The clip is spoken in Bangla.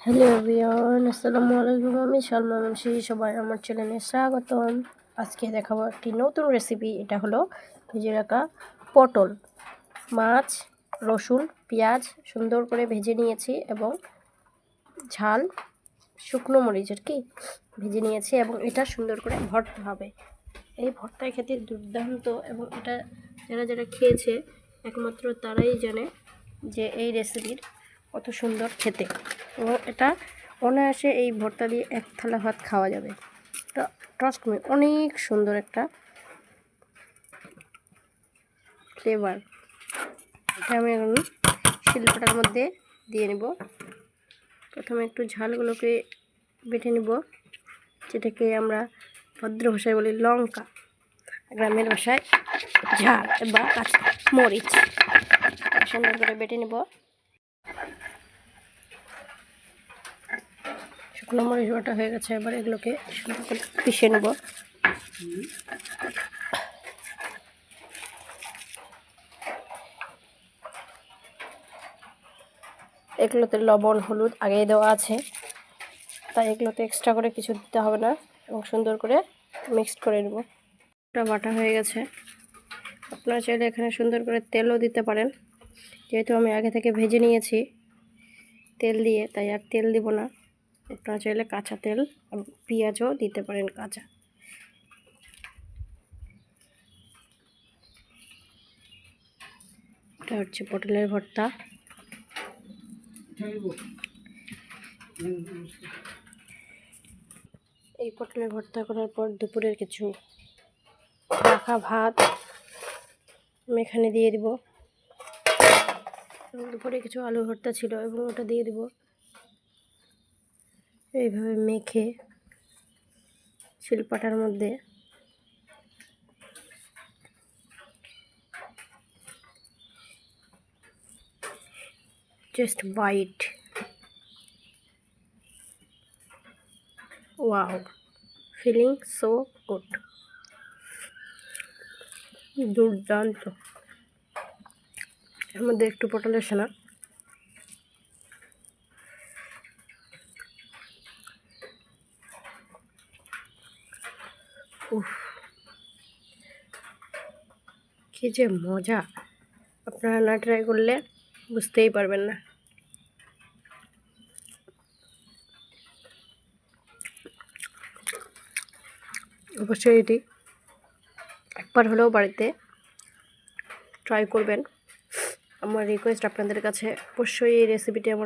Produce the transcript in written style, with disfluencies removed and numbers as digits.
হ্যালো এভরিওয়ান, আসসালামু আলাইকুম। আমি সালমা মানসি, সবাই আমার চ্যানেলে স্বাগতম। আজকে দেখাবো একটি নতুন রেসিপি। এটা হলো ভেজে রাখা পটল, মাছ, রসুন, পেঁয়াজ সুন্দর করে ভেজে নিয়েছি এবং ঝাল শুকনো মরিচ ভেজে নিয়েছি এবং এটা সুন্দর করে ভর্তা হবে। এই ভর্তায় খেতে দুর্দান্ত এবং এটা যারা যারা খেয়েছে একমাত্র তারাই জানে যে এই রেসিপির কত সুন্দর খেতে, এবং এটা অনায়াসে এই ভর্তা দিয়ে এক থালা ভাত খাওয়া যাবে। এটা ট্রাস্ট মি অনেক সুন্দর একটা ফ্লেভার। এটা আমি এখন শিলপাটার মধ্যে দিয়ে নেব। প্রথমে একটু ঝালগুলোকে বেটে নেব, যেটাকে আমরা ভদ্র ভাষায় বলি লঙ্কা, গ্রামের ভাষায় ঝাল বা কাঁচা মরিচ। সুন্দর করে বেটে নেব। শুকনো মরিচ বাটা হয়ে গেছে, এবার এগুলোকে সুন্দর করে পিষে নেব। এগুলোতে লবণ হলুদ আগেই দেওয়া আছে, তাই এগুলোতে এক্সট্রা করে কিছু দিতে হবে না, এবং সুন্দর করে মিক্সড করে নেব। এটা বাটা হয়ে গেছে। আপনারা চাইলে এখানে সুন্দর করে তেলও দিতে পারেন, যেহেতু আমি আগে থেকে ভেজে নিয়েছি তেল দিয়ে, তাই আর তেল দিব না। আপনারা চাইলে কাঁচা তেল পেঁয়াজও দিতে পারেন কাঁচা। এটা হচ্ছে পটলের ভর্তা। এই পটলের ভর্তা করার পর দুপুরের কিছু রাখা ভাত আমি এখানে দিয়ে দিব। দুপুরে কিছু আলু ভর্তা ছিল এবং ওটা দিয়ে দিব। এইভাবে মেখে শিলপাটার মধ্যে just bite. Wow, feeling so good, দুর্দান্ত। এর মধ্যে একটু পটলের ছানা, উফ, কি যে মজা! আপনারা না ট্রাই করলে বুঝতেই পারবেন না। অবশ্যই এটি একবার হলেও বাড়িতে ট্রাই করবেন। আমার রিকোয়েস্ট আপনাদের কাছে, অবশ্যই এই রেসিপিটি আমার